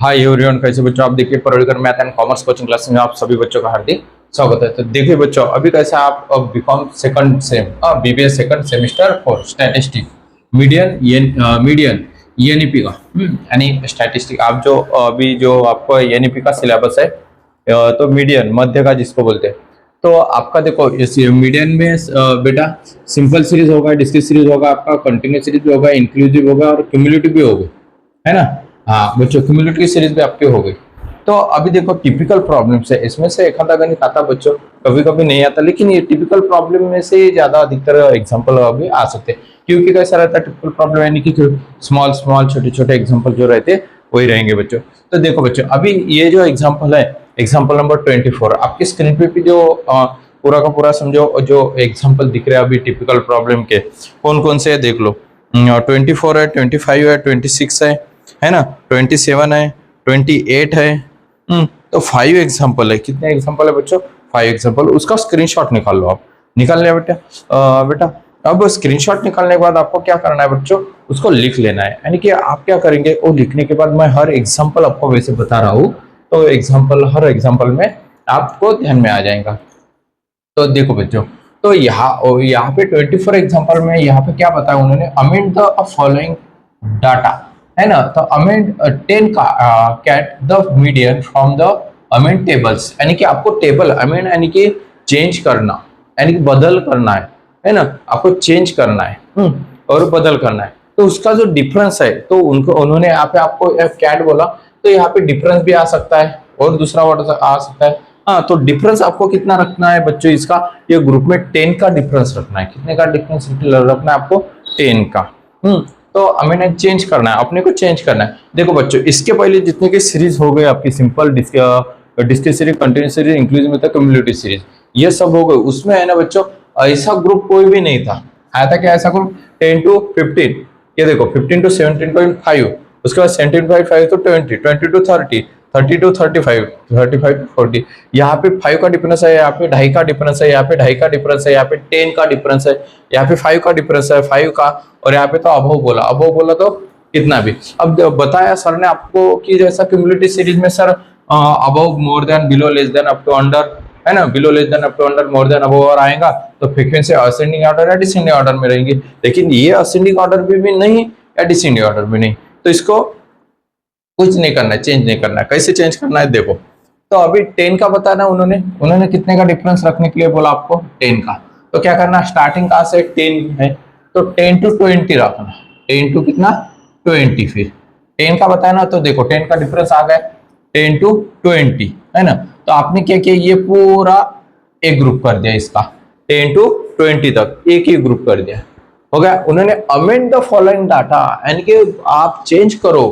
Hi everyone, कैसे बच्चों आप देखिए Parodkar math and commerce coaching class में आप सभी बच्चों का हार्दिक स्वागत है। तो देखिए बच्चों, अभी कैसे आप BCom second sem BBA second semester for statistic median NEP का यानी स्टैटिस्टिक आप जो अभी जो आपको एनईपी का सिलेबस है, तो मीडियन मध्य का जिसको बोलते हैं। तो आपका देखो इस मीडियन में बेटा सिंपल सीरीज होगा, डिस्क्रीट सीरीज होगा, आपका कंटिन्यूस सीरीज भी होगा, इंक्लूसिव होगा और क्यूमुलेटिव भी होगा, है ना। हाँ बच्चों, क्यूमुलेटिव सीरीज भी आपकी हो गई। तो अभी देखो टिपिकल प्रॉब्लम्स है, इसमें से एक आधा गणित आता बच्चों, कभी कभी नहीं आता, लेकिन ये टिपिकल प्रॉब्लम में से ज्यादा अधिकतर एग्जांपल अभी आ सकते हैं। क्योंकि कैसा रहता है टिपिकल प्रॉब्लम, यानी कि स्मॉल स्मॉल छोटे छोटे एग्जांपल जो रहते हैं वही रहेंगे बच्चों। तो देखो बच्चों, अभी ये जो एग्जाम्पल है, एग्जाम्पल नंबर 24 आपकी स्क्रीन पे भी जो पूरा का पूरा समझो जो एग्जाम्पल दिख रहे हैं अभी टिपिकल प्रॉब्लम के कौन कौन से है देख लो। 24 है, 25 है, 26 है ना, 27 है, 28 है। तो 5 एग्जाम्पल है। कितने एग्जाम्पल है बच्चों? 5 एग्जाम्पल। उसका स्क्रीनशॉट निकाल लो आप। निकाल लिया बेटा अब स्क्रीनशॉट निकालने के बाद आपको क्या करना है बच्चों? उसको लिख लेना है। यानी कि आप क्या करेंगे, वो लिखने के बाद मैं हर एग्जाम्पल आपको वैसे बता रहा हूँ, तो हर एग्जाम्पल में आपको ध्यान में आ जाएगा। तो देखो बच्चों, तो यहाँ पे 24 एग्जाम्पल में यहाँ पे क्या बताया उन्होंने, अमेंड द फॉलोइंग डाटा, है ना। तो अमेंड 10 का cat the median from the amend tables, यानी कि आपको टेबल अमेंड यानी कि चेंज करना, यानी कि बदल करना है ना, आपको चेंज करना है और बदल करना है। तो उसका जो डिफरेंस है, तो उन्होंने यहाँ पे आपको कैट बोला, तो यहाँ पे डिफरेंस भी आ सकता है और दूसरा वर्ड आ सकता है। हाँ, तो डिफरेंस आपको कितना रखना है बच्चों? इसका ये ग्रुप में 10 का डिफरेंस रखना है। कितने का डिफरेंस रखना है आपको? 10 का। तो हमें चेंज करना है, अपने को चेंज करना है। देखो बच्चों, इसके पहले जितने की सीरीज हो गए आपकी, simple discrete series, continuous series, inclusive मतलब कम्युनिटी सीरीज, ये सब हो गए। उसमें है ना बच्चों, ऐसा ग्रुप कोई भी नहीं था। आया था क्या ऐसा ग्रुप? 10 to 15, ये देखो 15 to 17.5, उसके बाद 17.5 to 20, 20 to 30, 30 to 35, 35 to 40। यहाँ पे 5 का डिफरेंस है, यहाँ पे 2.5 का डिफरेंस है, यहाँ पे 2.5 का डिफरेंस है, यहाँ पे 10 का डिफरेंस है, यहाँ पे 5 का डिफरेंस है, 5 का, और यहाँ पे तो अबव बोला तो कितना भी। अब बताया सर ने आपको कि जैसा क्यूमुलेटिव सीरीज में sir above, more than, below, less than, up to, under, है ना, below, less than, up to, under, more than, above और आएगा तो फ्रीक्वेंसी असेंडिंग ऑर्डर या डिसेंडिंग ऑर्डर में रहेंगी। लेकिन ये असेंडिंग ऑर्डर भी नहीं या डिसेंडिंग ऑर्डर भी नहीं, तो इसको कुछ नहीं करना है, चेंज नहीं करना है। कैसे चेंज करना है देखो। तो अभी 10 का बताना उन्होंने कितने का डिफरेंस रखने के लिए बोला आपको? 10 का। तो क्या करना, स्टार्टिंग कहां से 10 है तो 10 to 20 रखना। 10 to कितना? 20। फिर 10 का बताना, तो देखो 10 का डिफरेंस आ गया 10 to 20, है ना। तो आपने क्या किया, ये पूरा एक ग्रुप कर दिया, इसका 10 to 20 तक एक ही ग्रुप कर दिया, हो गया। उन्होंने अमेंड द फॉलोइंग डाटा, यानी कि आप चेंज करो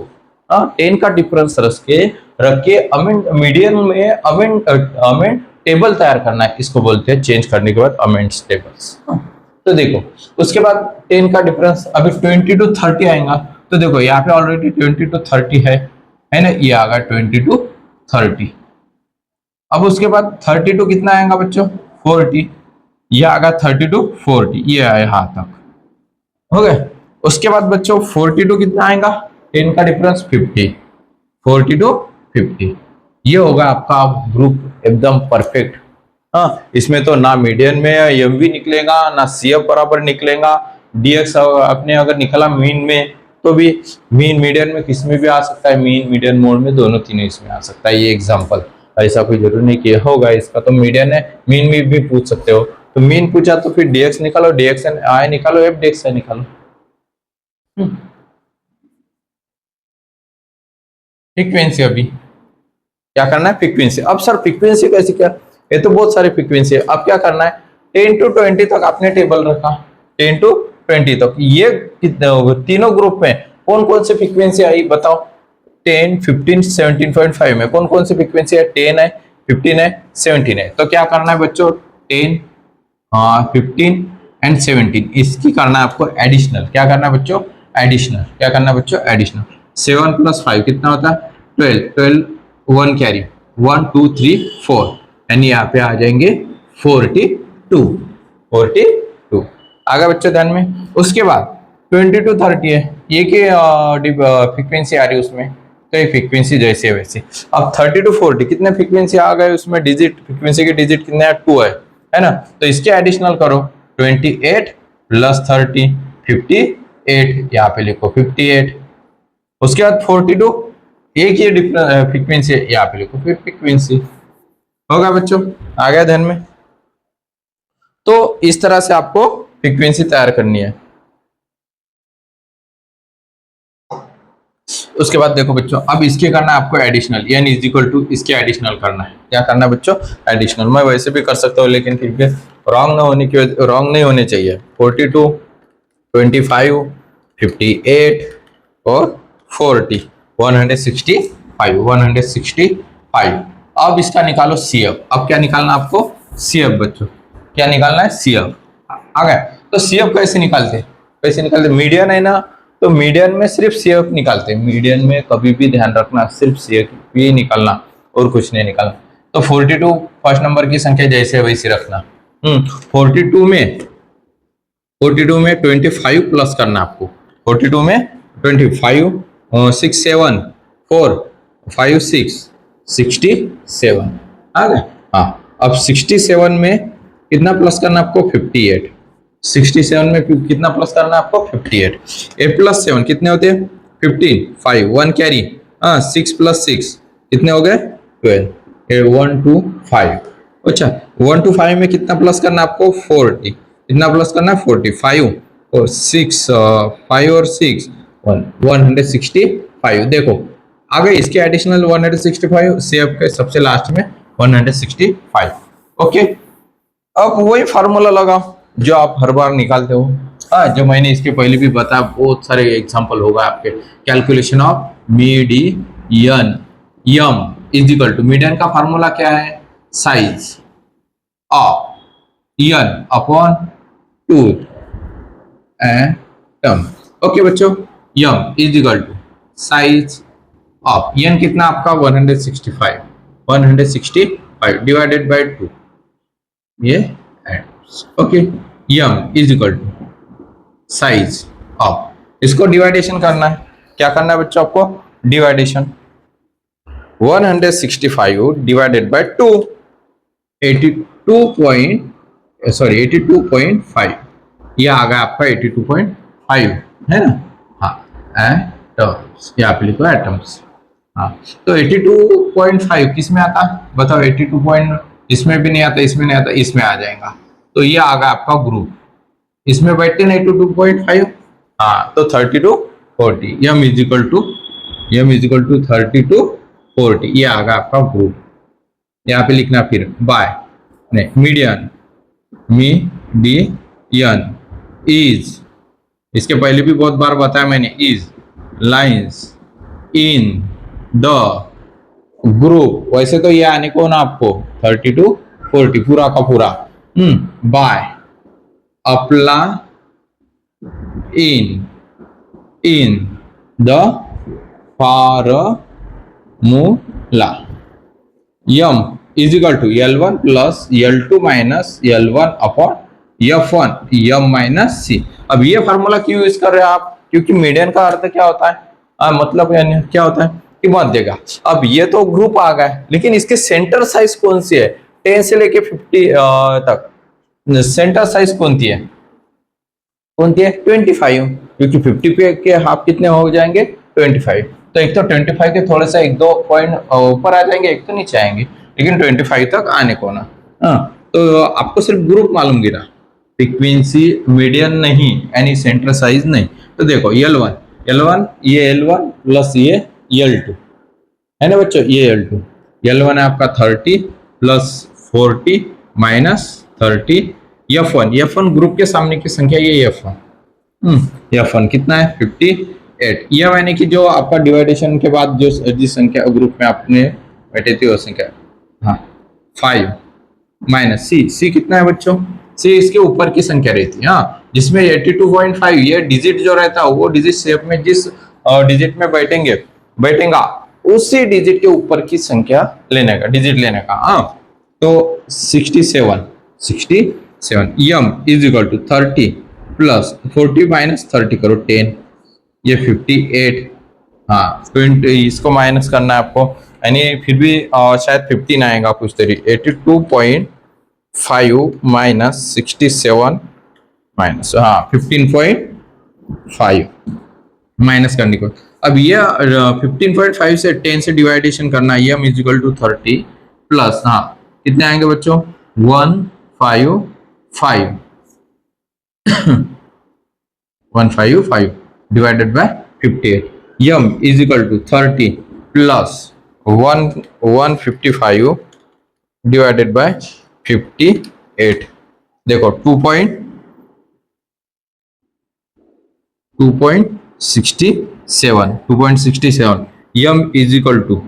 10 का डिफरेंस रख के अमेंड मीडियन में अमेंड टेबल तैयार करना है, इसको बोलते हैं चेंज करने के बाद अमेंड टेबल्स। तो देखो उसके बाद 10 का डिफरेंस अभी 20 to 30 आएगा। तो देखो यहाँ पे ऑलरेडी 20 to 30 है ना, ये आ गया 20 to 30। अब उसके बाद 30 to कितना आएगा बच्चों? 40। ये आ गया 30 to 40, ये आया यहाँ तक, हो गया। उसके बाद बच्चों 40 to कितना आएगा? 10 का डिफरेंस 50, 40 to 50, ये होगा आपका ग्रुप एकदम परफेक्ट। हाँ, इसमें तो ना मीडियन में एम भी निकलेगा, ना सीएफ बराबर निकलेगा, डीएक्स अपने अगर निकला मीन में तो भी मीन मीडियन में किस में भी आ सकता है, मीन मीडियन मोड में, दोनों तीनों इसमें आ सकता है। ये एग्जांपल ऐसा कोई जरूरी नहीं कि होगा, इसका तो मीडियन है, मीन में भी पूछ सकते हो। तो मीन पूछा तो फिर डीएक्स निकालो, डीएक्स आई निकालो, एफ डीएक्स आई निकालो। फ्रीक्वेंसी अभी क्या करना है? फ्रीक्वेंसी। अब सर फ्रीक्वेंसी कैसे, क्या? ये तो बहुत सारी फ्रीक्वेंसी है। अब क्या करना है, 10 to 20 तक आपने टेबल रखा, 10 to 20 तक ये तीनों ग्रुप में कौन कौन सी फ्रीक्वेंसी आई बताओ? 10, 15, 17.5 में कौन कौन सी फ्रीक्वेंसी है? 10 है, 15 है, 17 है। तो क्या करना है बच्चों? 10, 15 एंड 17, इसकी करना है आपको एडिशनल। क्या करना है बच्चों? एडिशनल। क्या करना है बच्चों? एडिशनल। 7 + 5 कितना होता है? 12, 12 1 कैरी, 1 2 3 4, यानी यहाँ पे आ जाएंगे 42, 42 आ गया बच्चों ध्यान में। उसके बाद 20 to 30 है, ये की फ्रीक्वेंसी आ रही है उसमें तो ये फ्रीक्वेंसी जैसे वैसे। अब 30 to 40 कितने फ्रीक्वेंसी आ गए उसमें, डिजिट, फ्रीक्वेंसी के डिजिट कितने हैं, 2 है ना। तो इसके एडिशनल करो, 28 प्लस 30 58, यहाँ पे लिखो 58। उसके बाद 42, एक ही फ्रीक्वेंसी है, यहाँ पे लिखो फिर फ्रीक्वेंसी। होगा बच्चों, आ गया ध्यान में। तो इस तरह से आपको फ्रीक्वेंसी तैयार करनी है। उसके बाद देखो बच्चों, अब इसके करना है आपको additional, n is equal to इसके एडिशनल करना है। क्या करना है बच्चों, एडिशनल। मैं वैसे भी कर सकता हूँ लेकिन फिर भी रॉन्ग नहीं होने चाहिए। 42 25 58 और 40 165। अब इसका निकालो CF। अब क्या निकालना आपको, CF बच्चों। क्या निकालना है, CF। आ गया। तो CF कैसे निकालते, मीडियन है ना, तो मीडियन में सिर्फ CF निकालते हैं। मीडियन में कभी भी ध्यान रखना, सिर्फ CF ही निकालना और कुछ नहीं निकालना। तो 42 फर्स्ट नंबर की संख्या जैसे वैसे रखना। 42 में 25 प्लस करना आपको। 42 में 25 6 7 4 5 6 67 आ गए। हाँ, अब 67 में कितना प्लस करना आपको, 58। 67 में कितना प्लस करना आपको, 58। 8 प्लस 7 कितने होते हैं, 15। 5 1 कैरी, 6 प्लस 6 कितने हो गए, 12। 1 2 5। अच्छा, 1 to 5 में कितना प्लस करना आपको, 40। कितना प्लस करना है, 45 और 6 5 और 6 165। देखो आ गए इसके एडिशनल 165, CF के सबसे लास्ट में 165। ओके, अब वही फार्मूला लगाओ जो आप हर बार निकालते हो। जो मैंने इसके पहले भी बताया, बहुत सारे एग्जांपल होगा आपके। Calculation of median, M is equal to, median का फार्मूला क्या है, size of n upon 2 item. Okay बच्चों, M is equal to size of n कितना आपका 165 डिवाइडेड बाय 2, ये items. Okay, M is equal to size of, इसको division करना है। क्या करना है बच्चों आपको, डिवाइडेशन। 165 डिवाइडेड बाय 2, 82.5, यह आ गया आपका 82.5 है ना। हाँ, एटम्स, यहाँ पे लिखो एटम्स। हाँ, तो 82.5 किस में आता है बताओ, 82 पॉइंट इसमें भी नहीं आता, इसमें नहीं आता, इसमें आ जाएगा। तो ये आ गया आपका ग्रुप, इसमें बैठते ना 82.5। हाँ, तो 30 to 40, m is equal to 30 to 40, ये आ गया आपका ग्रुप। यहाँ पे लिखना फिर बाय, नहीं, मीडियन इज, इसके पहले भी बहुत बार बताया मैंने, is lines in the group. वैसे तो ये आने को ना आपको 30 to 40 पूरा का पूरा, bye अप्ला in the formula m is equal to L1 plus L2 minus L1 upon F1 m minus c। अब ये फार्मूला क्यों यूज कर रहे हैं आप, क्योंकि मीडियन का अर्थ क्या होता है, मतलब यानी क्या होता है कि मत देगा। अब ये तो ग्रुप आ गया, लेकिन इसके सेंटर साइज कौन सी है, 10 से लेके 50 तक सेंटर साइज कौन सी है 25, क्योंकि 50 के हाफ कितने हो जाएंगे 25। तो एक तो 25 के थोड़े सा 1-2 पॉइंट ऊपर आ जाएंगे, एक तो नीचे आएंगे, लेकिन 25 तक आने को ना। तो आपको सिर्फ ग्रुप मालूम गिरा, फ्रीक्वेंसी मीडियन नहीं, यानी सेंटर साइज नहीं। तो देखो L1 ये L1 प्लस ये L2 है ना बच्चों, ये L1 है आपका 30 प्लस 40 माइनस 30, F1 ग्रुप के सामने की संख्या ये F1 कितना है 58। ये यानी कि जो आपका डिवाइडेशन के बाद जो जिस संख्या ग्रुप में आपने बैठे थे वो संख्या, हाँ 5 माइनस C कितना है बच्चों, C इसके ऊपर की संख्या रहती है। हाँ, जिसमें 82.5 ये डिजिट जो रहता है वो डिजिट शेप में जिस डिजिट में बैठेगा उसी डिजिट के ऊपर की संख्या लेने का, डिजिट लेने का। हाँ, तो 67 M is equal to 30 plus 40 minus 30 करो 10, ये 58 हाँ 20 इसको माइनस करना है आपको, यानी फिर भी शायद 15 आएगा कुछ तरी 82.5 माइनस 67 माइनस, हाँ 15.5 माइनस करने को। अब ये 15.5 से 10 से डिवाइडेशन करना है, m is equal to 30 plus, हाँ कितने आएंगे बच्चों 155 155 divided by 58, m is equal to 30 plus 155 divided by 58, देखो 2.67 m is equal to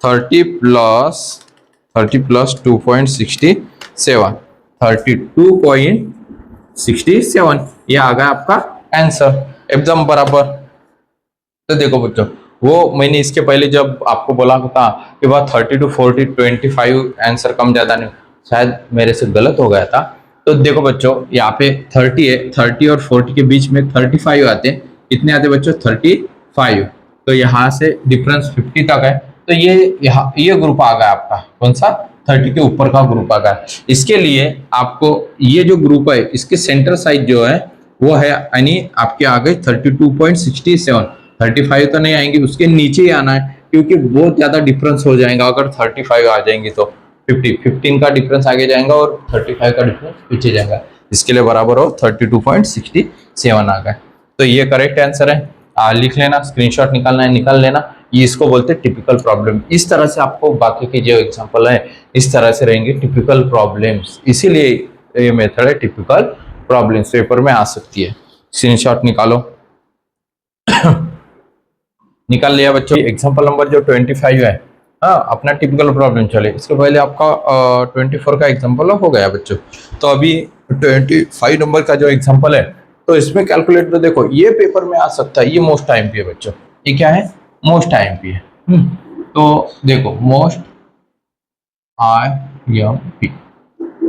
30 plus 2.67 32.67, ये आ गया आपका आंसर एकदम बराबर। तो देखो बच्चों, वो मैंने इसके पहले जब आपको बोला था कि वह 30 to 40 25 आंसर कम ज्यादा नहीं, शायद मेरे से गलत हो गया था। तो देखो बच्चों, यहाँ पे 30 है, 30 और 40 के बीच में 35 आते हैं, कितने आते बच्चों 35, तो यहाँ से डिफरेंस 50 तक है। तो ये ग्रुप आ गया आपका, कौन सा 30 के ऊपर का ग्रुप आ गया। इसके लिए आपको ये जो ग्रुप है इसके सेंटर साइज जो है वो है, यानी आपके आ गए 32.67, 35 तो नहीं आएंगे, उसके नीचे ही आना है, क्योंकि बहुत ज्यादा डिफरेंस हो जाएगा अगर 35 आ जाएंगे तो 15 का डिफरेंस आगे जाएगा और 35 का डिफरेंस पीछे जाएगा, इसके लिए बराबर हो 32.67 आ गए। तो ये करेक्ट आंसर है, लिख लेना, स्क्रीनशॉट निकालना है निकाल लेना। ये इसको बोलते हैं टिपिकल प्रॉब्लम। इस तरह से आपको बाकी के जो एग्जांपल है इस तरह से रहेंगे टिपिकल प्रॉब्लम्स, इसीलिए ये मेथड है टिपिकल प्रॉब्लम्स, पेपर में आ सकती है। स्क्रीनशॉट निकालो निकाल लिया बच्चों। एग्जांपल नंबर जो 25 है, हाँ अपना टिपिकल प्रॉब्लम चले, इसके पहले आपका 24 का एग्जांपल हो गया बच्चों। तो अभी 25 नंबर का जो एग्जांपल है, तो इसमें कैलकुलेटर देखो, ये पेपर में आ सकता है, ये मोस्ट टाइम पे है बच्चों, ये क्या है मोस्ट टाइम पे है। तो देखो मोस्ट IMP,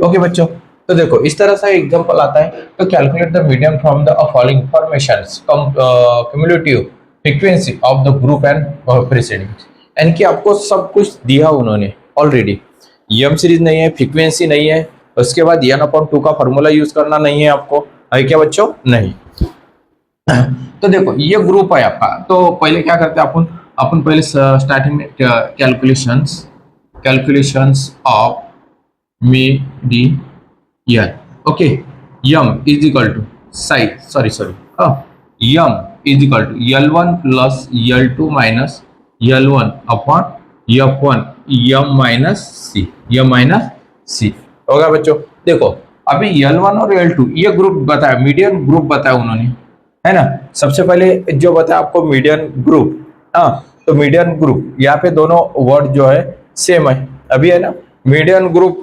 ओके बच्चों। तो देखो इस तरह से एग्जांपल आता है, तो calculate the medium from the following informations, cumulative frequency of the group and preceding, यानी कि आपको सब कुछ दिया उन्होंने ऑलरेडी, एम सीरीज नहीं है, फ्रीक्वेंसी नहीं है, उसके बाद n/2 का फॉर्मूला यूज करना नहीं है आपको, है क्या बच्चों नहीं। तो देखो ये ग्रुप है आपका, तो पहले क्या करते हैं अपन पहले स्टार्टिंग में calculations of median, okay, m is equal to m is equal to L1 plus L2 minus L1 upon F1 m minus C होगा बच्चों। देखो अभी L1 और L2 ये ग्रुप बताया, मीडियन ग्रुप बताया उन्होंने, है ना। सबसे पहले जो बताया आपको मीडियन ग्रुप, हाँ तो मीडियन ग्रुप यहाँ पे दोनों वर्ड जो है सेम है अभी, है ना, मीडियन ग्रुप,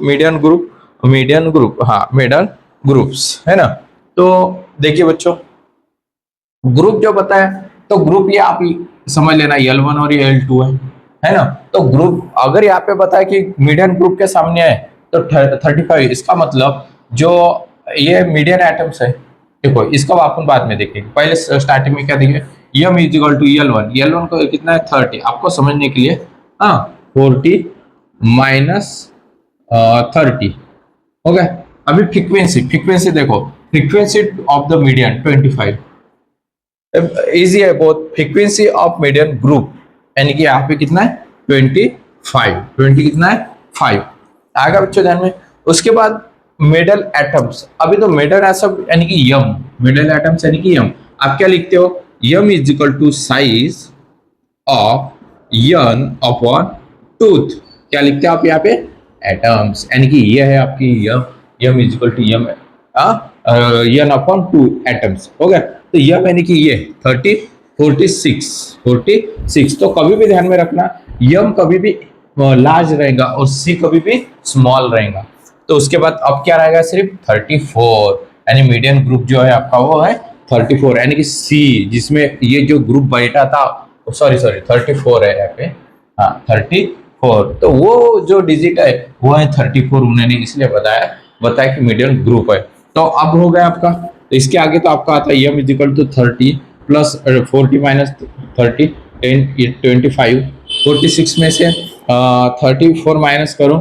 हाँ मीडियन ग्रुप्स, है ना। तो देखिए बच्चों, ग्रुप जो बताया, तो ग्रुप ये आप समझ लेना L1 और L2 है ना। तो ग्रुप अगर यहाँ पे बताया कि मीडियन ग्रुप के सामने है तो 35, इसका मतलब जो ये मीडियन एटम्स है, देखो इसका अपन बाद में देखेंगे, पहले स्टार्टिंग में क्या देखेंगे, m is equal to L1 को कितना है 30, आपको समझने के लिए, हाँ 40 माइनस 30 हो गया। अभी फ्रीक्वेंसी देखो, frequency of the median 25, easy है बहुत, फ्रीक्वेंसी ऑफ मीडियन ग्रुप यानी कि यहाँ पे कितना है 20 कितना है 5 आएगा बच्चों ध्यान में। उसके बाद मेडल एटम्स, अभी तो मेडल एटम यानी कि मेडल एटम्स यानी कि आप क्या लिखते हो, m is equal to size of n upon tooth, क्या लिखते हो आप यहाँ पे एटम्स, यानी कि ये है आपकी m is equal to n upon 2 items हो गया। तो m यानी कि ये 46, तो कभी भी ध्यान में रखना m कभी भी लार्ज रहेगा और c कभी भी स्मॉल रहेगा। तो उसके बाद अब क्या रहेगा सिर्फ 34, यानी मीडियन ग्रुप जो है आपका वो है 34, यानी कि C जिसमें ये जो ग्रुप बैठा था, सॉरी 34 है यहाँ पे, हाँ 34, तो वो जो डिजिट है वो है 34, उन्होंने इसलिए बताया कि मीडियन ग्रुप है। तो अब हो गया आपका, तो इसके आगे तो आपका आता है m is equal to 30 plus 40 minus 30 10 25, 46 में से 34 माइनस करो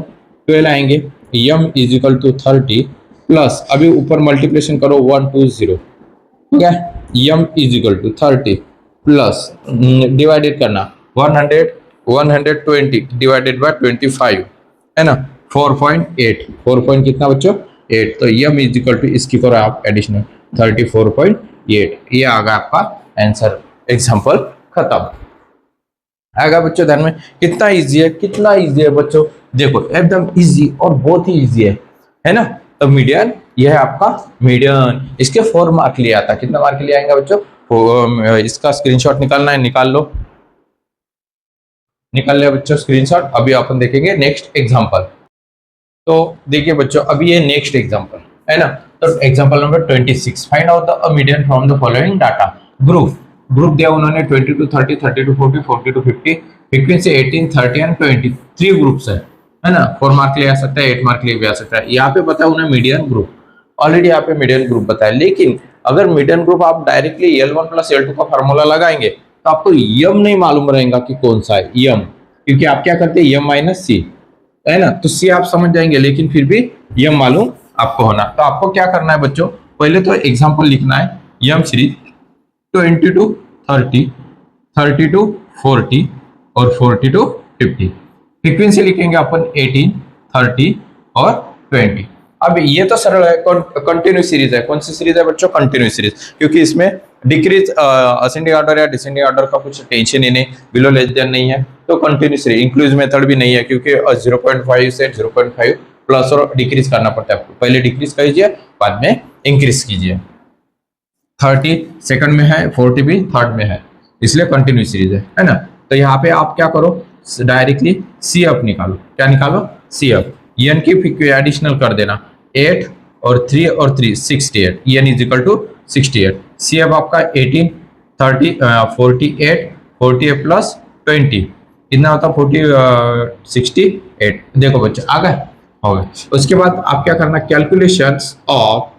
12 आएंगे। M is equal to 30 plus अभी ऊपर मल्टीप्लिकेशन करो 120, ठीक है। M is equal to 30 plus divided करना 120 डिवाइडेड बाय 25 है ना 4.8, 4 पॉइंट कितना बच्चों 8, तो यम इज इक्वल टू इसकी करो आप एडिशनल 34.8, ये आ गया आपका आंसर। एग्जाम्पल खत्म। आएगा बच्चों ध्यान में, कितना इजी है, कितना इजी है बच्चों, देखो एकदम इजी और बहुत ही इजी है ना। तो मीडियन, यह है आपका मीडियन, इसके 4 मार्क लिया था, कितना मार्क लिया आएगा बच्चों, इसका स्क्रीनशॉट निकालना है, निकाल लो, निकाल लिया बच्चों स्क्रीनशॉट। अभी अपन देखेंगे नेक्स्ट एग्जांपल। तो देखिए बच्चों अभी ये नेक्स्ट एग्जांपल है ना, तो example number 26, find out the median from the following data. Group दिया उन्होंने 20 to 30, 30 to 40, 40 to 50, frequency 18, 30 and 20, 3 groups है ना। 4 मार्क ले आ सकता है, 8 मार्क ले भी आ सकता है। यहाँ पे बताया उन्हें मीडियन ग्रुप, ऑलरेडी यहाँ पे मीडियन ग्रुप बताया, लेकिन अगर मीडियन ग्रुप आप डायरेक्टली L1 प्लस L2 का फॉर्मूला लगाएंगे तो आपको यम नहीं मालूम रहेगा कि कौन सा है यम, क्योंकि आप क्या करते हैं यम माइनस सी है ना, तो सी आप समझ जाएंगे, लेकिन फिर भी यम मालूम आपको होना। तो आपको क्या करना है बच्चों, पहले तो एग्जांपल लिखना है, यम सीरीज 20 to 30, 30 to 40 और 40 to 50, फ्रीक्वेंसी लिखेंगे अपन 18, 30 और 20। अब ये तो सरल है, कंटिन्यूस सीरीज है। कौन सी सीरीज है बच्चों, कंटिन्यूस सीरीज, क्योंकि इसमें डिक्रीज असेंडिंग ऑर्डर या डिसेंडिंग ऑर्डर का कुछ टेंशन ही नहीं, बिलो लेस देन नहीं है, तो कंटिन्यूस सीरीज। इंक्लूज मेथड भी नहीं है, क्योंकि 0.5 से 0.5 प्लस और डिक्रीज करना पड़ता है आपको, पहले डिक्रीज कीजिए बाद में इंक्रीज कीजिए। 30 सेकंड में है, 40 भी थर्ड में है, इसलिए कंटिन्यूस सीरीज है ना। तो यहाँ पे आप क्या करो, डायरेक्टली सी एफ निकालो, क्या निकालो सी एफ, एन की एडिशनल कर देना, 8 और 3 और 3 68, N is equal to 68। C F आपका 18, 30, 48, 48 प्लस 20 कितना होता है 68। देखो बच्चों आ गए, हो गए। उसके बाद आप क्या करना, calculations of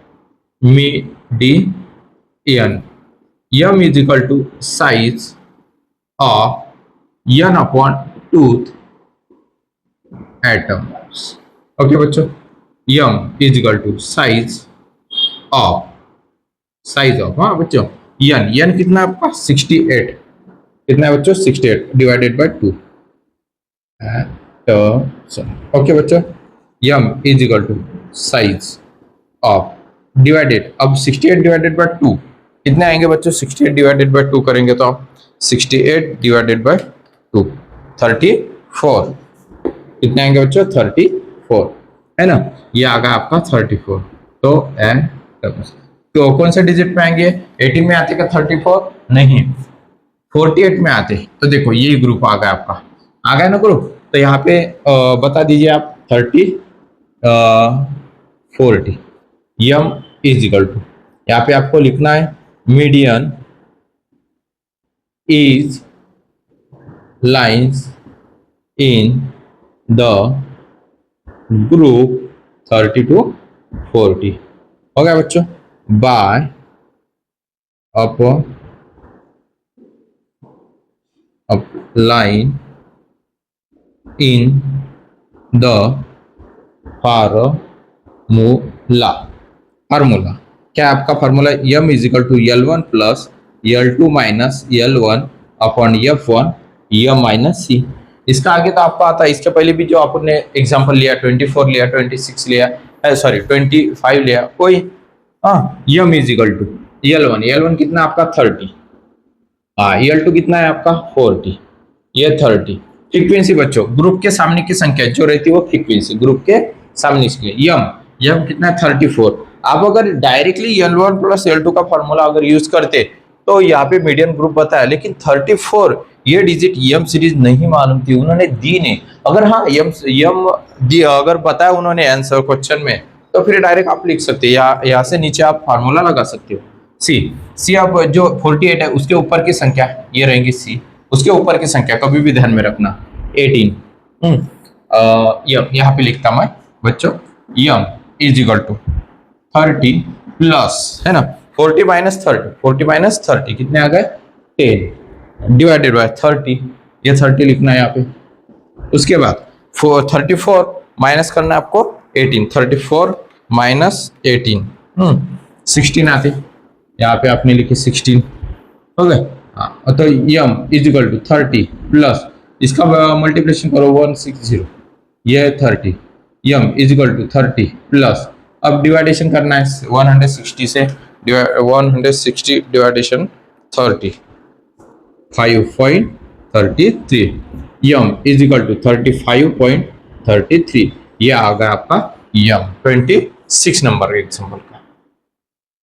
median, M is equal to size of n upon tooth items. Okay बच्चों, M is equal to size of हाँ बच्चों n कितना है आपका 68, कितना है बच्चों 68 डिवाइडेड बाय 2। ओके बच्चों, M is equal to size of divided, अब 68 डिवाइडेड बाय 2 कितने आएंगे बच्चों, 68 डिवाइडेड बाय 2 करेंगे तो आप 68 डिवाइडेड बाय 2 34, कितने आएंगे बच्चों 34 है ना, ये आ गया आपका 34। तो कौन से डिजिट में आएंगे, 18 में आते क्या 34 नहीं, 48 में आते, तो देखो ये ग्रुप आ गया आपका, आ गया ना ग्रुप। तो यहाँ पे बता दीजिए आप 30 40, यम इज इक्वल टू, यहाँ पे आपको लिखना है median is lines in the group 30 to 40, हो गया बच्चों, by line in the formula क्या आपका formula, M is equal to L1 plus L2 minus L1 upon F1 M minus C. इसका आगे तो आपको आता है, इसके पहले भी जो आपने एग्जांपल लिया 24 लिया, 26 लिया, सॉरी 25 लिया, कोई यम इज इक्वल टू L1 कितना आपका 30, L2 कितना है आपका 40, ये 30। फ्रीक्वेंसी बच्चों ग्रुप के सामने की संख्या जो रहती है वो फ्रीक्वेंसी, ग्रुप के सामने की यम कितना है 34। आप अगर डायरेक्टली L1 प्लस L2 का फॉर्मूला अगर यूज करते तो यहाँ पे मीडियन ग्रुप बताया, लेकिन 34 ये डिजिट यम सीरीज नहीं मालूम थी, उन्होंने दी नहीं। अगर हाँ यम अगर बताया उन्होंने आंसर क्वेश्चन में, तो फिर डायरेक्ट आप लिख सकते हैं, यहाँ से नीचे आप फार्मूला लगा सकते हो। सी आप जो 48 है उसके ऊपर की संख्या ये रहेंगी सी, उसके ऊपर की संख्या कभी भी ध्यान में रखना 18। यम यहाँ पे लिखता मैं बच्चों, M is equal to 30 plus है ना 40 माइनस 30, 40 माइनस 30 कितने आ गए 10 डिवाइडेड बाय 30, ये 30 लिखना है यहाँ पे। उसके बाद 34 माइनस करना है आपको 18, 34 माइनस 18 16 आते, यहाँ पे आपने लिखे 16 हो गए। हाँ तो M is equal to 30 plus इसका मल्टीप्लिकेशन करो 160, ये है 30, यम इज इक्वल टू 30 प्लस अब डिवाइडेशन करना है 160 से, 160 डिवाइडेशन 30 5.33, यम इज इक्वल टू 35.33, ये आ गया आपका यम 26 नंबर के एग्जाम्पल का।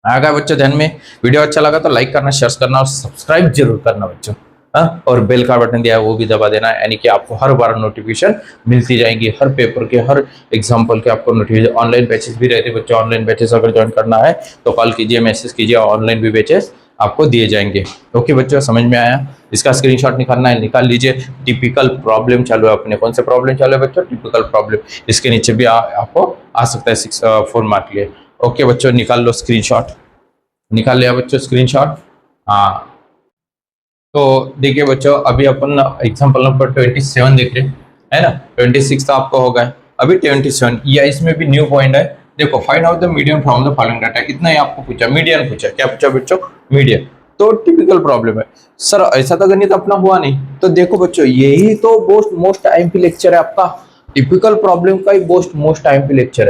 आ गया बच्चों ध्यान में। वीडियो अच्छा लगा तो लाइक करना, शेयर करना और सब्सक्राइब जरूर करना बच्चों। हाँ, और बेल का बटन दिया है वो भी दबा देना, यानी कि आपको हर बार नोटिफिकेशन मिलती जाएंगी, हर पेपर के हर एग्जाम्पल के आपको नोटिफिकेशन। ऑनलाइन बैचेस भी रहते बच्चों, ऑनलाइन बैचेस अगर ज्वाइन करना है तो कॉल कीजिए, मैसेज कीजिए, ऑनलाइन भी बैचेस आपको दिए जाएंगे। ओके बच्चों, समझ में आया? इसका स्क्रीनशॉट निकालना है, निकाल लीजिए। टिपिकल प्रॉब्लम चालू है अपने, कौन से प्रॉब्लम चालू है बच्चों? Typical problem. इसके नीचे भी आपको आ सकता है 4 मार्क के लिए। ओके बच्चों, निकाल लो स्क्रीनशॉट। निकाल लिया बच्चों स्क्रीनशॉट? हाँ, तो देखिए बच्चों, अभी अपन एग्जाम्पल नंबर 27 देख रहे हैं, है ना। 26 तो आपको होगा, अभी 27 या इसमें भी न्यू पॉइंट है। देखो, find out the median from the following data, इतना ही आपको पूछा, मीडियन पूछा। क्या पूछा बच्चों? मीडियन। तो टिपिकल प्रॉब्लम है सर, ऐसा तो गणित अपना हुआ नहीं। तो देखो बच्चों, यही तो मोस्ट आईएमपी लेक्चर है आपका, टिपिकल प्रॉब्लम का ही मोस्ट आईएमपी लेक्चर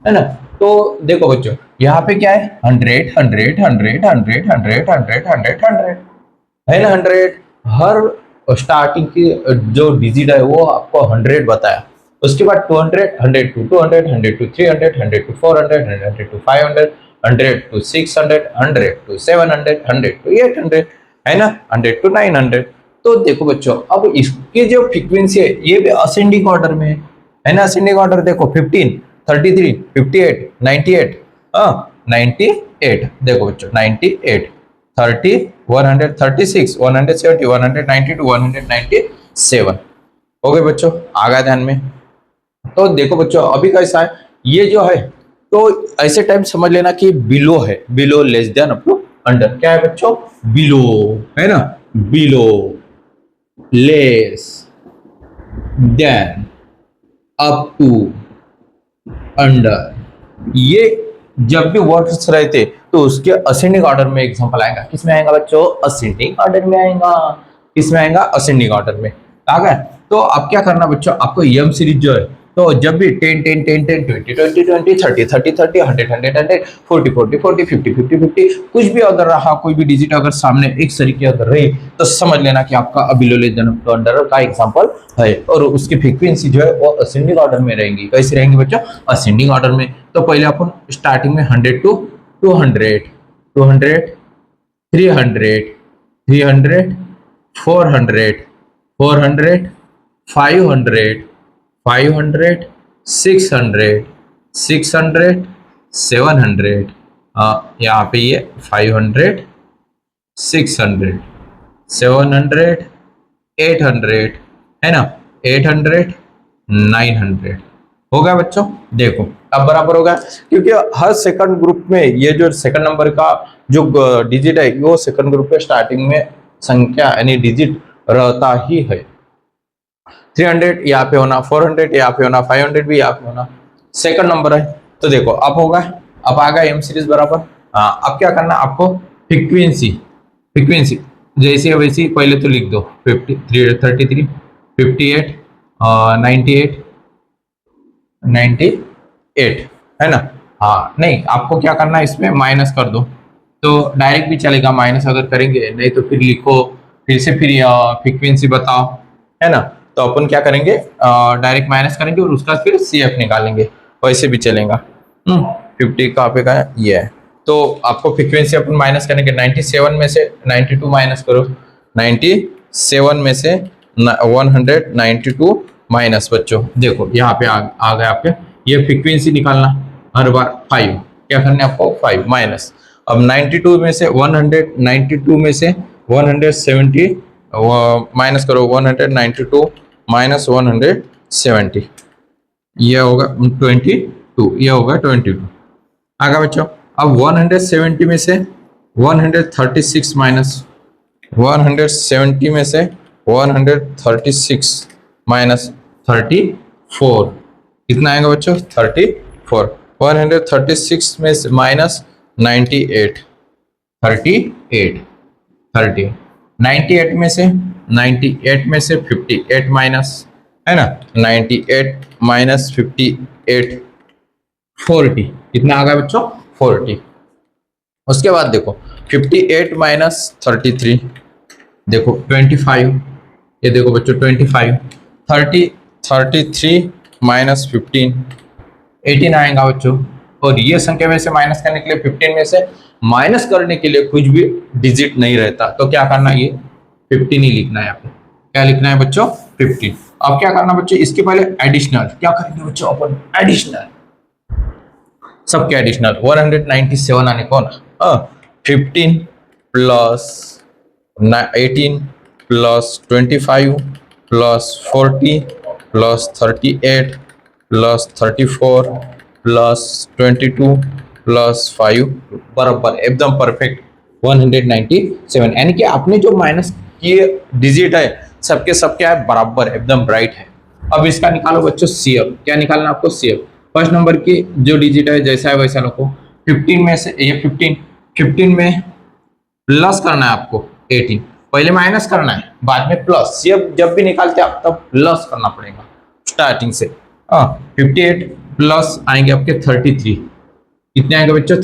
है ना। तो देखो बच्चों, यहाँ पे क्या है? 100 100 100 100 100 100 100 100 है ना। 100 हर स्टार्टिंग की जो डिजिट है वो आपको 100 बताया। उसके बाद 200 100 to 200 100 to 300 100 to 400 100 to 500 100 to 600 100 to 700 100 to 800 है ना, 100 टू 900। तो देखो बच्चों, अब इसकी जो फ्रीक्वेंसी है ये भी असेंडिंग ऑर्डर में है ना। असेंडिंग ऑर्डर देखो, 15 33 58 98 98। देखो बच्चों, 98 30 136 170 192 197 हो गए बच्चों। आ गया ध्यान में? तो देखो बच्चों, अभी कैसा है ये जो है, तो ऐसे टाइम समझ लेना कि बिलो है, below less than up to under. क्या है बच्चों? बिलो है ना, below less than up to under. ये जब भी वर्ड्स रहते तो उसके असेंडिंग ऑर्डर में एग्जांपल आएगा। किसमें आएगा बच्चों? असेंडिंग ऑर्डर में आएगा। किसमें आएगा? असेंडिंग ऑर्डर में आ गया। तो अब क्या करना बच्चों, आपको यम सीरीज जो है, तो जब भी 10 10 10 10 20 20 20 30 30 30 100 100 100 40 40 40 50 50 50 कुछ भी अगर रहा, कोई भी डिजिट अगर सामने एक तरीके अगर रही, तो समझ लेना कि आपका below less than up to under का एग्जांपल है। और उसकी फ्रीक्वेंसी जो है वो असेंडिंग ऑर्डर में रहेंगी। कैसे रहेंगी बच्चों? असेंडिंग ऑर्डर में। तो पहले अपन स्टार्टिंग में 100 टू 200 200 300 300 400 400 500 500 600 600 700, यहाँ पे ये 500 600 700 800 है ना, 800 900 हो गया बच्चों। देखो अब बराबर होगा, क्योंकि हर सेकंड ग्रुप में ये जो सेकंड नंबर का जो डिजिट है वो सेकंड ग्रुप के स्टार्टिंग में संख्या यानी डिजिट रहता ही है। 300 यहाँ पे होना, 400 यहाँ पे होना, 500 भी यहाँ पे होना, सेकंड नंबर है। तो देखो अब होगा, अब आ गया एम सीरीज बराबर। हाँ, अब क्या करना आपको? फ्रीक्वेंसी फ्रीक्वेंसी जैसी है वैसी पहले तो लिख दो, 53 33 58 98 98 है ना। हाँ नहीं, आपको क्या करना है, इसमें माइनस कर दो, तो डायरेक्ट भी चलेगा। माइनस अगर करेंगे नहीं तो फिर लिखो, फिर से फिर फ्रीक्वेंसी बताओ, है ना। तो अपन क्या करेंगे, डायरेक्ट माइनस करेंगे और उसका फिर CF निकालेंगे, वैसे भी चलेगा। 50 कहाँ पे का ये है, तो आपको फ्रीक्वेंसी अपन माइनस करेंगे। 97 में से 92 माइनस करो, 97 में से 192 माइनस। बच्चों देखो यहाँ पे आ गया आपके, ये फ्रीक्वेंसी निकालना हर बार 5, क्या करना है आपको? 5 माइनस। अब 92 में से 192 में से 170 माइनस करो, 192 माइनस 170, ये होगा 22, ये होगा 22। आगे बच्चों अब 170 में से 136 माइनस 170 में से 136 माइनस 34 कितना आएगा बच्चों? 34। 136 में से माइनस 98 38 30 98 में से 58 माइनस है ना 98 माइनस 58 40 कितना आ गया बच्चों? 40। उसके बाद देखो 58 माइनस 33 देखो 25 ये देखो बच्चों 25 33 माइनस 15 18 आएगा बच्चों। और ये संख्या में से माइनस करने के लिए 15 में से माइनस करने के लिए कुछ भी डिजिट नहीं रहता तो क्या करना है? ये 15 ही लिखना है आपको। क्या लिखना है बच्चों? 15। अब क्या करना बच्चों? इसके पहले एडिशनल क्या करेंगे बच्चों? अपन एडिशनल सबके एडिशनल 197 आने कौन 15 plus 18 plus 25 plus 40 plus 38 plus 34 plus 22 plus 5 बराबर एकदम परफेक्ट 197। यानी कि आपने जो माइनस किए डिजिट है सबके सब क्या है? बराबर एकदम राइट है। अब इसका निकालो बच्चों सीएफ। क्या निकालना आपको? सीएफ। फर्स्ट नंबर की जो डिजिट है जैसा है वैसा रखो। 15 में से ये 15 में प्लस करना है आपको 18 पहले माइनस करना है बाद में प्लस। सीएफ जब भी निकालते हैं आप तब प्लस करना पड़ेगा स्टार्टिंग से। 58 प्लस आएंगे आपके 33 कितने आएंगे बच्चों?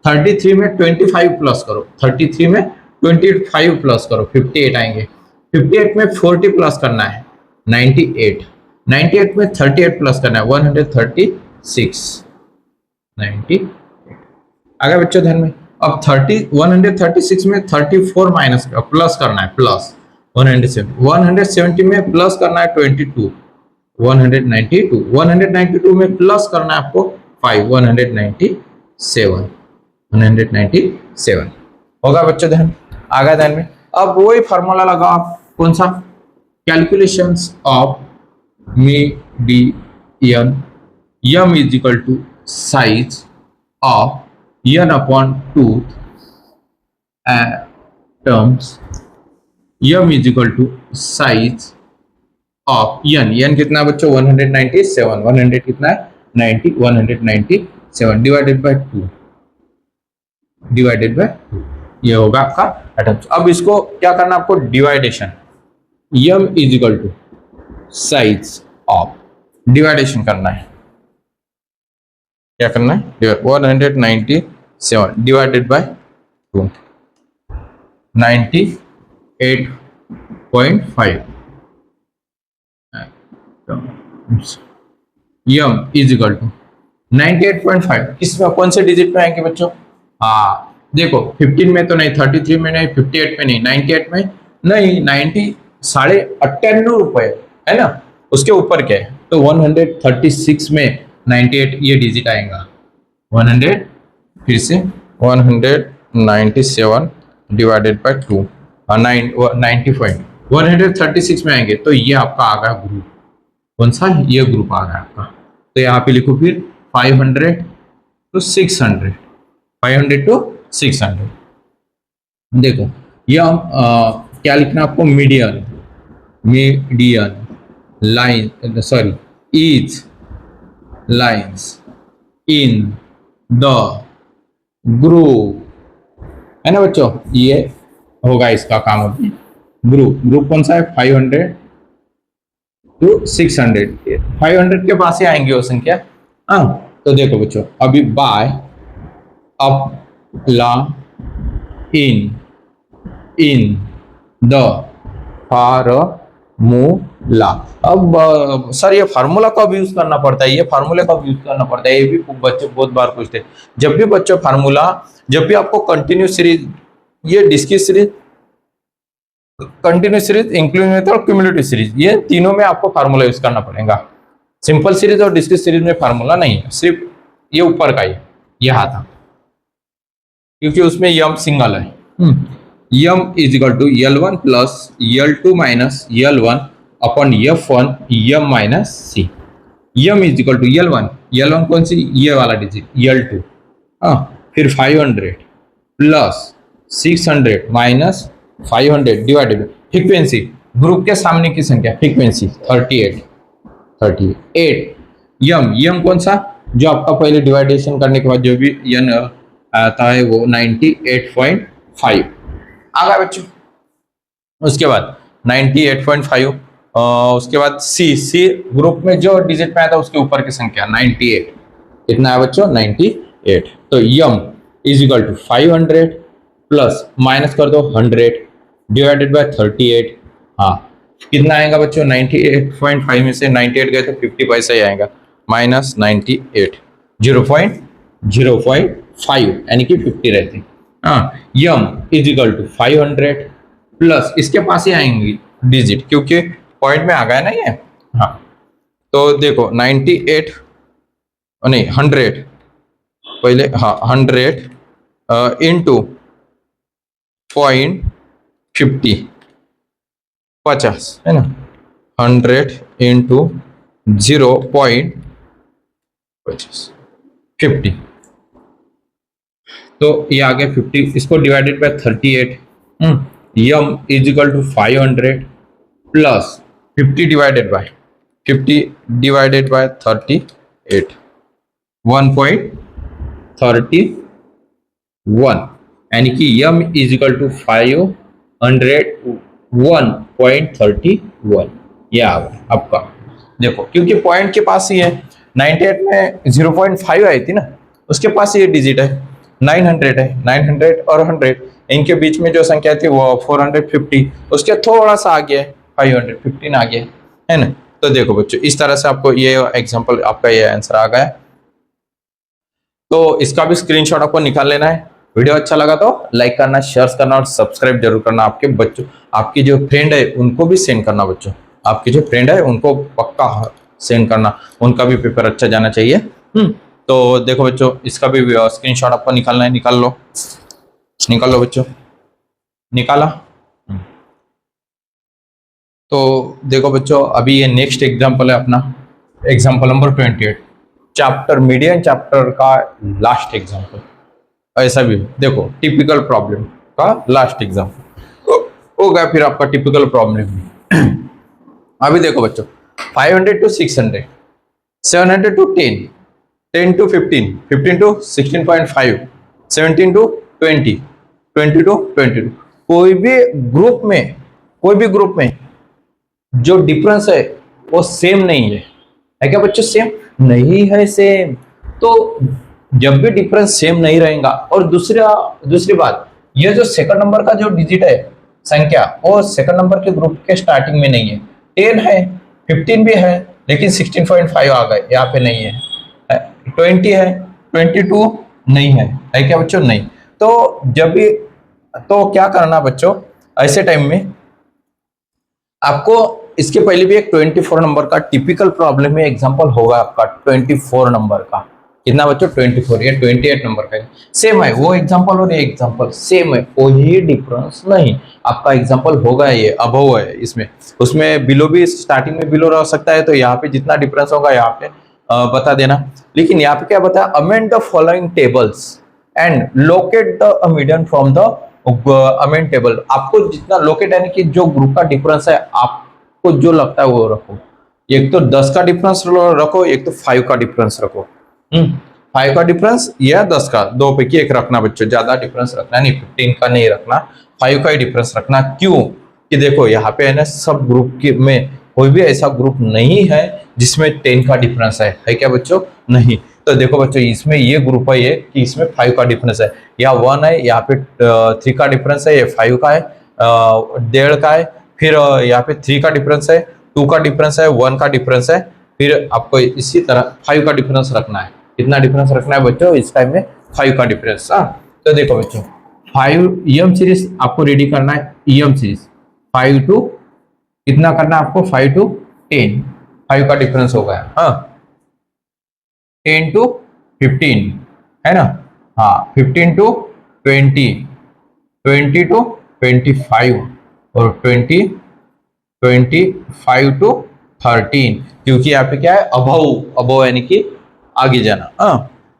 33 में 25 प्लस करो 33 में 25 प्लस करो 58 आएंगे। 58 में 40 प्लस करना है 98 में 38 प्लस करना है 136 98 आ गया बच्चों ध्यान में। अब 136 में 34 माइनस प्लस करना है प्लस 170 में प्लस करना है 22 192 में प्लस करना है आपको 5 197 होगा बच्चों ध्यान आ गया ध्यान में। अब वही फार्मूला लगाओ आप कौन सा? Calculations of median m is equal to size of n upon 2 terms m is equal to size of n कितना बच्चों? 197 100 कितना है? 90 197 डिवाइडेड बाय 2 ये होगा आपका एटम्स। अब इसको क्या करना आपको? Division m is equal to size of division करना है। क्या करना है? 197 divided by 2 98.5 m is equal to 98.5 किसमें कौन से डिजिट में आएंगे बच्चों? देखो 15 में तो नहीं 33 में नहीं 58 में नहीं 98 में नहीं 90 98.5 रुपए है ना उसके ऊपर क्या है? तो 136 में 98 ये डिजिट आएगा 100 फिर से 197 डिवाइडेड बाय 2 136 में आएंगे तो ये आपका आ गया ग्रुप। कौन सा? ये ग्रुप आ गया आपका। तो यहाँ पे लिखो फिर 500 to 600 500 to 600। देखो ये हम क्या लिखना आपको? Median line sorry is lines in the group है ना बच्चों। ये होगा इसका काम अभी। ग्रुप कौन सा है? 500 to 600 500 के पास ही आएंगे वो संख्या। तो देखो बच्चों अभी बाय अप्ला इन द फार्मूला। अब सर ये फार्मूला कब यूज करना पड़ता है? ये फार्मूला कब यूज करना पड़ता है? ये भी बच्चे बहुत बार पूछते हैं। जब भी बच्चों फार्मूला जब भी आपको कंटिन्यूस सीरीज ये discrete series continuous series inclusive method और क्यूमुलेटिव सीरीज ये तीनों में आपको फार्मूला यूज करना पड़ेगा। सिंपल सीरीज और डिस्क्रीट सीरीज में फार्मूला नहीं है सिर्फ ये ऊपर का ही यहाँ था क्योंकि उसमें यम सिंगल है। M is equal to L1 plus L2 minus L1 upon F1 M minus C. M is equal to L1 कौन सी? ये वाला डिजिट L2 फिर 500 plus 600 minus 500 divided frequency, group के सामने की संख्या फ्रीक्वेंसी 38 यम कौन सा, जो आपका पहले डिवाइडेशन करने के बाद जो भी यन आता है वो 98.5 आ गया बच्चों। उसके बाद 98.5, उसके बाद सी ग्रुप में जो डिजिट में आया था उसके ऊपर की संख्या 98, कितना है बच्चों 98। तो M is equal to 500 plus minus कर दो 100 डिवाइडेड बाय 38। हाँ कितना आएगा बच्चों 98.5 में से 98 गए तो 50 पैसा ही आएगा, माइनस 98 0.05 यानी कि 50 रहते। हाँ यम इज इक्वल टू 500 प्लस इसके पास ही आएंगी डिजिट क्योंकि पॉइंट में आ गया ना ये। हाँ तो देखो 98 नहीं 100 पहले, हाँ 100 इंटू 0.50 50 है ना, 100 इंटू 0.50 तो ये आ गया 50, इसको divided by 38। M is equal to 500 plus 50 divided by 38 1.31 यानी कि यम इज इक्वल टू 501.31 ये आ गया आपका। देखो क्योंकि पॉइंट के पास ही है, 98 में 0.5 आई थी ना, उसके पास ये डिजिट है 900 है, 900 और 100 इनके बीच में जो संख्या थी वो 450, उसके थोड़ा सा आगे है 515 आगे है ना। तो देखो बच्चों इस तरह से आपको ये एग्जांपल, आपका ये आंसर आ गया। तो इसका भी स्क्रीनशॉट आपको निकाल लेना है। वीडियो अच्छा लगा तो लाइक करना, शेयर करना और सब्सक्राइब जरूर करना। आपके बच्चों, आपकी जो फ्रेंड है उनको भी सेंड करना बच्चों, आपकी जो फ्रेंड है उनको पक्का सेंड करना, उनका भी पेपर अच्छा जाना चाहिए। तो देखो बच्चों इसका भी स्क्रीनशॉट आपको निकालना है, निकाल लो बच्चों, निकाला। तो देखो बच्चों अभी ये नेक्स्ट एग्जांपल है अपना, example number 28, chapter median chapter का लास्ट एग्जांपल। ऐसा भी देखो टिपिकल प्रॉब्लम का लास्ट एग्जांपल हो गया, फिर आपका टिपिकल प्रॉब्लम। अभी देखो बच्चों 500 to 600, 700 to 10, 10 to 15, 15 to 16.5, 17 to 20, 20 to 22। कोई भी ग्रुप में जो डिफरेंस है वो सेम नहीं है क्या बच्चों, सेम नहीं है सेम। तो जब भी डिफरेंस सेम नहीं रहेगा, और दूसरी बात, ये जो सेकंड नंबर का जो डिजिट है संख्या, वो सेकंड नंबर के ग्रुप के स्टार्टिंग में नहीं है। 10 है, 15 भी है, लेकिन 16.5 आ गए, यहाँ पे नहीं है। 20 है, 22 नहीं है क्या बच्चों, नहीं। तो जब भी, तो क्या करना बच्चों, ऐसे टाइम में आपको इसके पहले भी एक 24 नंबर का टिपिकल प्रॉब्लम में एग्जांपल होगा आपका 24 नंबर का। कितना बच्चों 24, ये 28 नंबर का सेम है, वो एग्जांपल और ये एग्जांपल सेम है, कोई डिफरेंस नहीं। आपका एग्जांपल होगा ये अबव है, इसमें उसमें बिलो भी, स्टार्टिंग में बिलो रह सकता है, तो यहाँ पे जितना डिफरेंस होगा यहाँ पे बता देना। लेकिन यहाँ पे क्या बताया, amend the following tables and locate the median from the amend table. आपको जितना लोकेट यानी कि जो ग्रुप का डिफरेंस है आपको जो लगता है वो रखो। एक तो 10 का डिफरेंस रखो, एक तो 5 का डिफरेंस रखो। 5 का डिफरेंस या 10 का, दो पैकी एक रखना बच्चों, ज्यादा डिफरेंस रखना नहीं, 15 का नहीं रखना, 5 का ही डिफरेंस रखना। क्यों कि देखो यहाँ पे है ना, सब ग्रुप के में कोई भी ऐसा ग्रुप नहीं है जिसमें 10 का डिफरेंस है क्या बच्चों, नहीं। तो देखो बच्चों इसमें ये ग्रुप है ये कि इसमें 5 का डिफरेंस है, या 1 है, यहाँ पे 3 का डिफरेंस है, ये 5 का है, 1.5 का है, फिर यहाँ पे 3 का डिफरेंस है, 2 का डिफरेंस है, 1 का डिफरेंस है, फिर आपको इसी तरह 5 का डिफरेंस रखना है। कितना डिफरेंस रखना है बच्चों इस टाइम में, 5 का डिफरेंस। तो देखो बच्चों 5 ईएम सीरीज आपको रेडी करना है, ईएम सीरीज 5 to कितना करना है आपको, 5 to 10, 5 का डिफरेंस हो गया। 10 to 15 है ना, 15 to 20, 20 to 25 और 25 to 13, क्योंकि यहाँ पे क्या है, अबव यानी कि आगे जाना।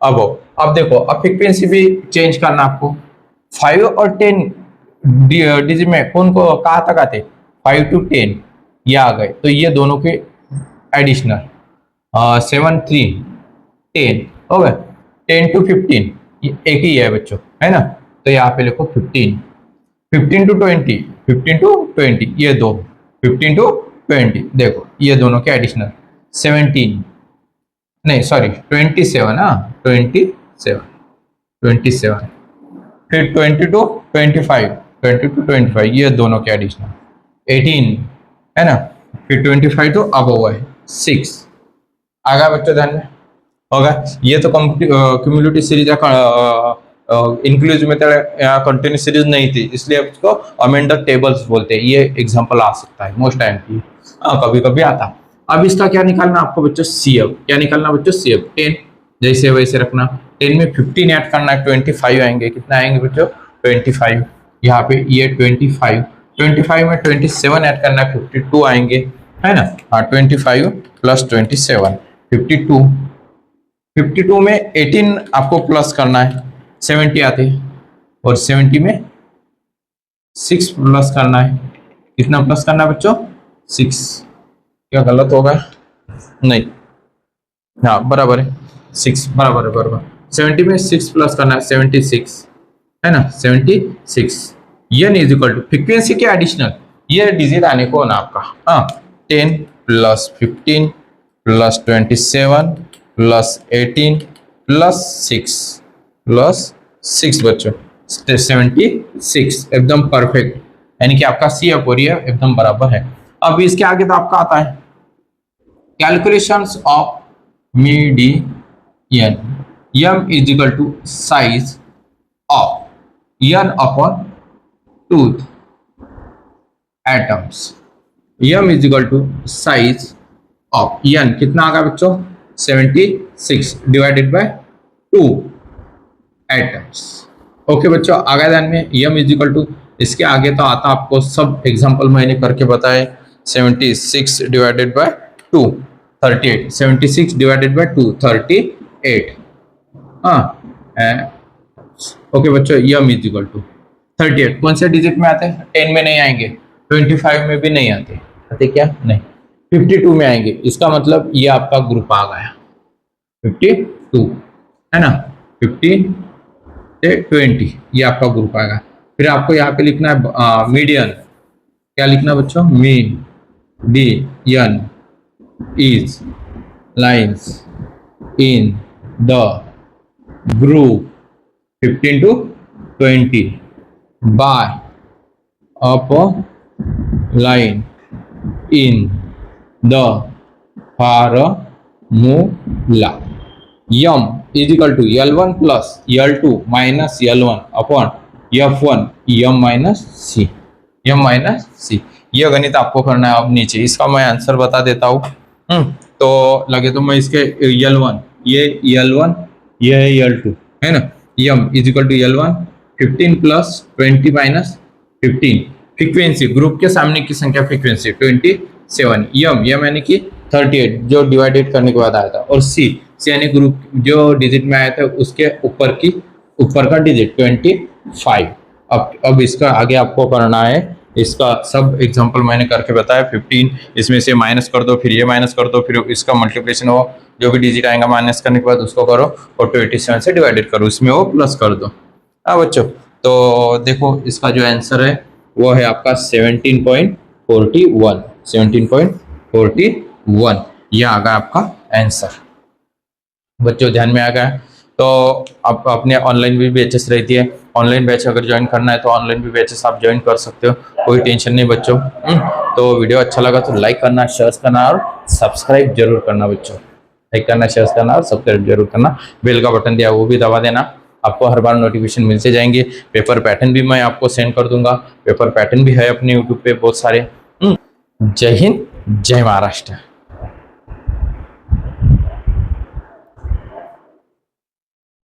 अबव अब देखो, अब फ्रीक्वेंसी भी चेंज करना आपको। 5 और 10 डिजिट में कौन को कहाँ तक आते, 5 to 10 ये आ गए, तो ये दोनों के एडिशनल 7 3 10 हो गए। 10 to 15 ये एक ही है बच्चों, है ना, तो यहाँ पे लिखो 15। 15 to 20, 15 to 20 ये दो, 15 to 20 देखो ये दोनों के एडिशनल 17 नहीं सॉरी 27, हाँ 27। फिर 20 to 25, 20 to 25 ये दोनों के एडिशनल 18 है ना। फिर 25 तो अब हुआ है 6 आगा बच्चों ध्यान में होगा। ये तो क्यूमुलेटिव सीरीज इंक्लूसिव मेथड या कंटिन्यूस सीरीज नहीं थी, इसलिए इसको अमेंडर टेबल्स बोलते हैं। ये एग्जांपल आ सकता है मोस्ट टाइम की, कभी कभी आता। अब इसका क्या निकालना आपको बच्चों, CF क्या निकालना बच्चों, CF 10 जैसे वैसे रखना। 10 में 15 ऐड करना है, 25 आएंगे, कितना आएंगे बच्चों 25। यहाँ पे ये 25 में 27 ऐड करना है, 52 आएंगे, है ना। हाँ 25 प्लस 27 52 में 18 आपको प्लस करना है, 70 आते हैं, और 70 में 6 प्लस करना है। कितना प्लस करना है बच्चों, 6। क्या गलत होगा, नहीं हाँ बराबर है 6, बराबर 70 में 6 प्लस करना है, 76 है ना, 76। n is equal to frequency के एडिशनल ये डिजिट आने को ना आपका 10 प्लस 15 प्लस 27 प्लस 18 प्लस 6 बच्चों 76 एकदम परफेक्ट, यानी कि आपका CF और ये एकदम बराबर है। अब इसके आगे तो आपका आता है calculations of median, m is equal to size of n upon tooth items. m is equal to size of n कितना आ गया बच्चों 76 डिवाइडेड बाय 2 एटम्स। ओके बच्चों आ गया ध्यान में, m इज इक्वल टू, इसके आगे तो आता आपको सब एग्जांपल मैंने करके बताए। 76 डिवाइडेड बाय 2 38, 76 डिवाइडेड बाय 2 38। हाँ ओके बच्चों m इज इक्वल टू 38 कौन से डिजिट में आते हैं, 10 में नहीं आएंगे, 25 में भी नहीं आते क्या, नहीं 52 में आएंगे। इसका मतलब ये आपका ग्रुप आ गया 52 है ना, 15 से 20 ये आपका ग्रुप आएगा। फिर आपको यहाँ पे लिखना है मीडियन, क्या लिखना बच्चों, median is lines in the group 15 to 20 by up line in the formula m is equal to L1 plus L2 minus L1 upon F1 m minus c। ये गणित आपको करना है। अब नीचे इसका मैं आंसर बता देता हूँ। तो लगे तो मैं इसके L1 ये L1 ये है L2 है ना, m is equal to L1 15 plus 20 minus 15 frequency group के सामने की संख्या फ्रीक्वेंसी 27 m यानी कि 38 जो डिवाइडेड करने के बाद आया था, और c यानी ग्रुप जो डिजिट में आया था उसके ऊपर का डिजिट 25। अब इसका आगे आपको करना है, इसका सब एग्जांपल मैंने करके बताया। 15 इसमें से माइनस कर दो, फिर ये माइनस कर दो, फिर इसका मल्टीप्लिकेशन हो, जो भी डिजिट आएगा माइनस करने के बाद उसको करो और 27 से डिवाइडेड करो, इसमें वो प्लस कर दो। हाँ बच्चों, तो देखो इसका जो आंसर है वो है आपका 17.41 ये आ गया आपका आंसर। बच्चों ध्यान में आ गया। तो आप अपने ऑनलाइन भी बैचेस रहती है, ऑनलाइन बैच अगर ज्वाइन करना है तो ऑनलाइन भी बैचेस आप ज्वाइन कर सकते हो, कोई टेंशन नहीं बच्चों। तो वीडियो अच्छा लगा तो लाइक करना, शेयर करना और सब्सक्राइब जरूर करना बच्चों। लाइक करना, शेयर करना और सब्सक्राइब जरूर करना। बेल का बटन दिया वो भी दबा देना, आपको हर बार नोटिफिकेशन मिलते जाएंगे। पेपर पैटर्न भी मैं आपको सेंड कर दूंगा, पेपर पैटर्न भी है अपने यूट्यूब पे बहुत सारे। जय हिंद, जय महाराष्ट्र।